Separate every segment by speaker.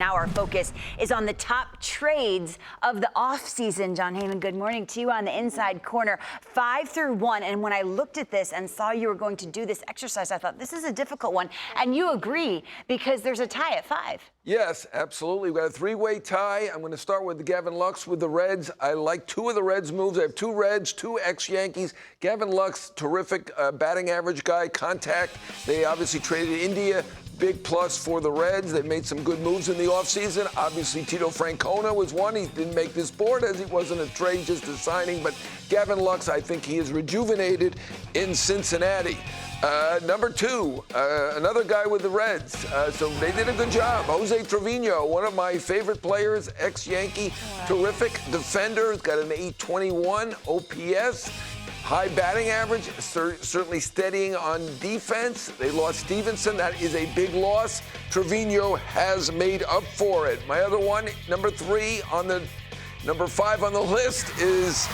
Speaker 1: Now our focus is on the top trades of the offseason. Jon Heyman, good morning to you on the inside corner, 5 through 1. And when I looked at this and saw you were going to do this exercise, I thought this is a difficult one. And you agree because there's a tie at 5.
Speaker 2: Yes, absolutely. We've got a three-way tie. I'm going to start with Gavin Lux with the Reds. I like two of the Reds' moves. I have two Reds, two ex-Yankees. Gavin Lux, terrific batting average guy, contact. They obviously traded India. Big plus for the Reds. They've made some good moves in the offseason. Obviously, Tito Francona was one. He didn't make this board as it wasn't a trade, just a signing. But Gavin Lux, I think he is rejuvenated in Cincinnati. Number 2, another guy with the Reds. So they did a good job. Jose Trevino, one of my favorite players, ex-Yankee, terrific defender. He's got an 821 OPS. High batting average, certainly steadying on defense. They lost Stevenson. That is a big loss. Trevino has made up for it. My other one, number 5 on the list is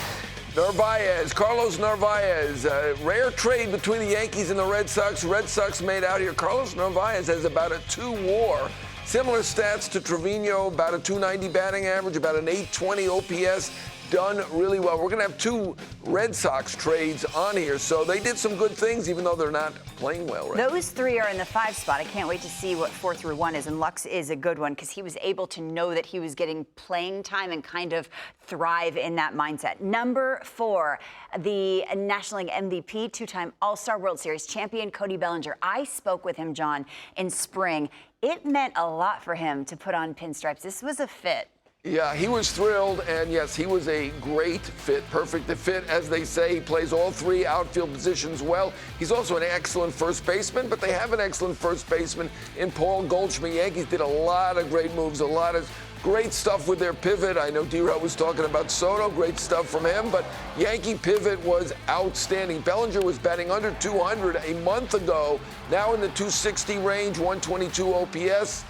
Speaker 2: Narvaez, Carlos Narvaez. Rare trade between the Yankees and the Red Sox. Red Sox made out here. Carlos Narvaez has about a 2 WAR. Similar stats to Trevino, about a 290 batting average, about an 820 OPS. Done really well. We're going to have 2 Red Sox trades on here, so they did some good things, even though they're not playing well. Right?
Speaker 1: Those 3 are in the 5 spot. I can't wait to see what 4 through 1 is, and Lux is a good one because he was able to know that he was getting playing time and kind of thrive in that mindset. Number 4, the National League MVP, 2-time All-Star World Series champion, Cody Bellinger. I spoke with him, John, in spring. It meant a lot for him to put on pinstripes. This was a fit.
Speaker 2: Yeah, he was thrilled, and yes, he was a great fit, perfect fit, as they say. He plays all 3 outfield positions well. He's also an excellent first baseman, but they have an excellent first baseman in Paul Goldschmidt. Yankees did a lot of great moves, a lot of great stuff with their pivot. I know D-Rod was talking about Soto, great stuff from him, but Yankee pivot was outstanding. Bellinger was batting under 200 a month ago, now in the 260 range, 122 OPS.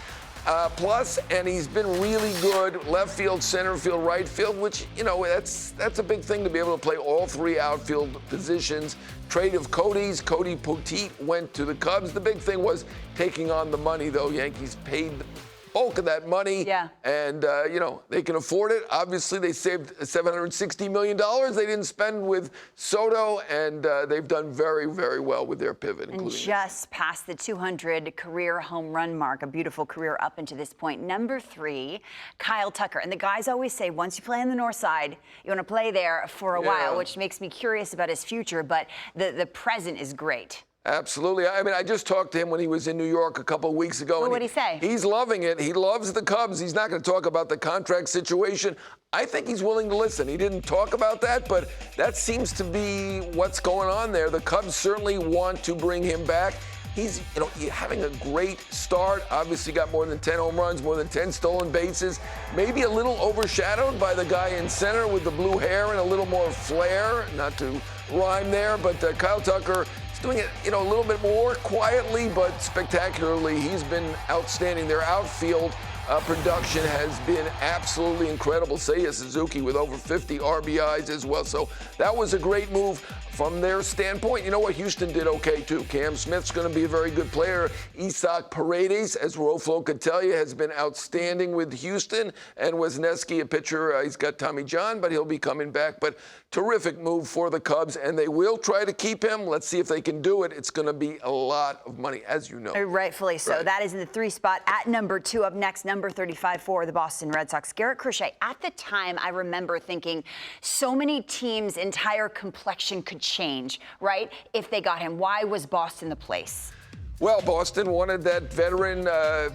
Speaker 2: Plus, and he's been really good left field, center field, right field, which, you know, that's a big thing to be able to play all 3 outfield positions. Trade of Cody Poteet went to the Cubs. The big thing was taking on the money, though. Yankees paid the bulk of that money, and, you know, they can afford it. Obviously, they saved $760 million they didn't spend with Soto, and they've done very, very well with their pivot.
Speaker 1: And just past the 200 career home run mark, a beautiful career up into this point. Number 3, Kyle Tucker. And the guys always say, once you play on the north side, you want to play there for a while, which makes me curious about his future, but the present is great.
Speaker 2: Absolutely. I mean, I just talked to him when he was in New York a couple of weeks ago.
Speaker 1: Well, what did he say?
Speaker 2: He's loving it. He loves the Cubs. He's not going to talk about the contract situation. I think he's willing to listen. He didn't talk about that, but that seems to be what's going on there. The Cubs certainly want to bring him back. He's, you know, having a great start. Obviously got more than 10 home runs, more than 10 stolen bases. Maybe a little overshadowed by the guy in center with the blue hair and a little more flair. Not to rhyme there, but Kyle Tucker doing it, you know, a little bit more quietly, but spectacularly. He's been outstanding. Their outfield production has been absolutely incredible. Seiya Suzuki with over 50 RBIs as well. So that was a great move from their standpoint. You know what? Houston did okay, too. Cam Smith's going to be a very good player. Isaac Paredes, as Roflo could tell you, has been outstanding with Houston. And Wisniewski, a pitcher, he's got Tommy John, but he'll be coming back. But terrific move for the Cubs, and they will try to keep him. Let's see if they can do it. It's going to be a lot of money, as you know.
Speaker 1: Rightfully so.
Speaker 2: Right.
Speaker 1: That is in the 3 spot. At number 2, up next, number 35 for the Boston Red Sox, Garrett Crochet. At the time, I remember thinking so many teams' entire complexion could change, right, if they got him. Why was Boston the place?
Speaker 2: Well, Boston wanted that veteran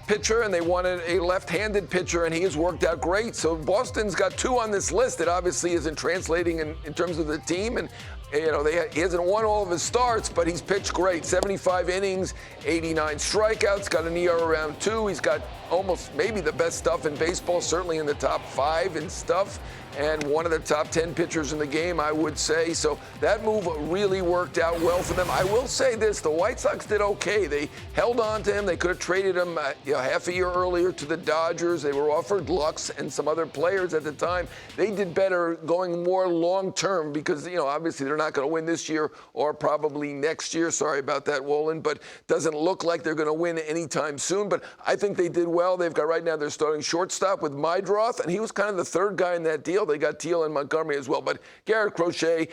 Speaker 2: pitcher, and they wanted a left-handed pitcher, and he has worked out great. So Boston's got 2 on this list. It obviously isn't translating in terms of the team, and you know, he hasn't won all of his starts, but he's pitched great. 75 innings, 89 strikeouts, got an ERA around 2. He's got almost maybe the best stuff in baseball, certainly in the top 5 in stuff, and one of the top 10 pitchers in the game, I would say. So that move really worked out well for them. I will say this, the White Sox did okay. They held on to him. They could have traded him half a year earlier to the Dodgers. They were offered Lux and some other players at the time. They did better going more long-term because, you know, obviously they're not going to win this year or probably next year. Sorry about that, Wolin, but doesn't look like they're going to win anytime soon. But I think they did well. They've got right now their starting shortstop with Mydroth, and he was kind of the third guy in that deal. They got Teal and Montgomery as well. But Garrett Crochet,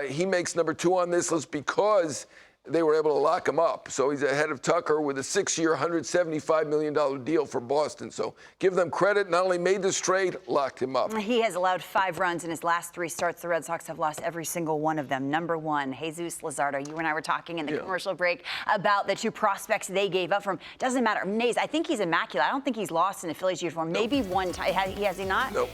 Speaker 2: he makes number 2 on this list because they were able to lock him up. So he's ahead of Tucker with a 6-year, $175 million deal for Boston. So give them credit. Not only made this trade, locked him up.
Speaker 1: He has allowed 5 runs in his last 3 starts. The Red Sox have lost every single one of them. Number 1, Jesus Luzardo. You and I were talking in the commercial break about the 2 prospects they gave up from. Doesn't matter. Mays, I think he's immaculate. I don't think he's lost in a Phillies uniform.
Speaker 2: Nope.
Speaker 1: Maybe one time. Has he not?
Speaker 2: Nope.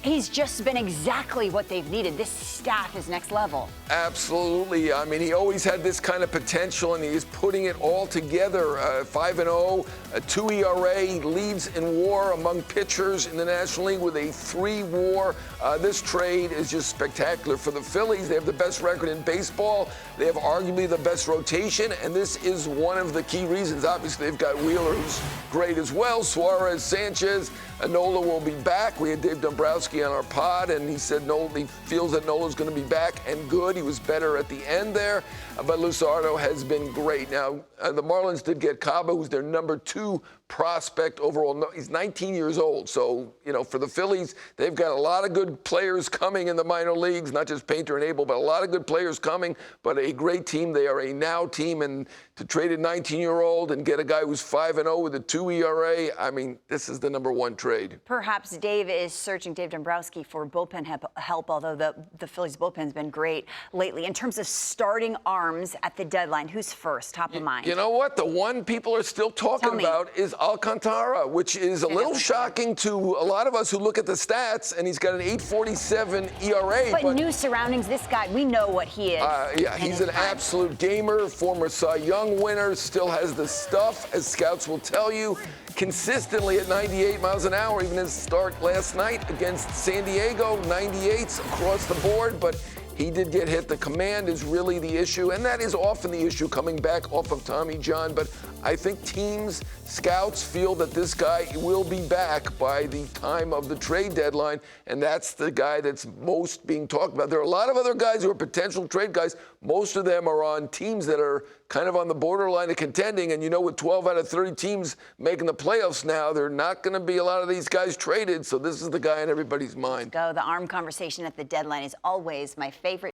Speaker 1: He's just been exactly what they've needed. This staff is next level.
Speaker 2: Absolutely. I mean, he always had this kind of potential, and he's putting it all together. 5-0, a 2 ERA, leads in WAR among pitchers in the National League with a 3 WAR. This trade is just spectacular for the Phillies. They have the best record in baseball. They have arguably the best rotation, and this is one of the key reasons. Obviously, they've got Wheeler, who's great as well. Suarez, Sanchez, Nola will be back. We had Dave Dombrowski on our pod, and he said he feels that Nola's going to be back and good. He was better at the end there, but Luzardo has been great. Now, the Marlins did get Caba, who's their number 2 prospect overall. He's 19 years old, so, for the Phillies, they've got a lot of good players coming in the minor leagues, not just Painter and Abel, but a lot of good players coming, but a great team. They are a now team, and to trade a 19-year-old and get a guy who's 5-0 with a 2 ERA, I mean, this is the number 1 trade.
Speaker 1: Perhaps Dave is searching, Dave Dombrowski, for bullpen help, although the Phillies bullpen's been great lately. In terms of starting arms at the deadline, who's first, top of mind?
Speaker 2: You know what? The one people are still talking about is Alcantara, which is a little shocking to a lot of us who look at the stats, and he's got an 8.47 ERA.
Speaker 1: But new surroundings, this guy, we know what he is.
Speaker 2: Yeah, he's an absolute gamer, former Cy Young winner, still has the stuff, as scouts will tell you, consistently at 98 miles an hour, even his start last night against San Diego, 98s across the board, but he did get hit. The command is really the issue, and that is often the issue coming back off of Tommy John. But I think teams, scouts feel that this guy will be back by the time of the trade deadline, and that's the guy that's most being talked about. There are a lot of other guys who are potential trade guys. Most of them are on teams that are kind of on the borderline of contending, and with 12 out of 30 teams making the playoffs now, there are not going to be a lot of these guys traded, so this is the guy in everybody's mind.
Speaker 1: Go. The arm conversation at the deadline is always my favorite.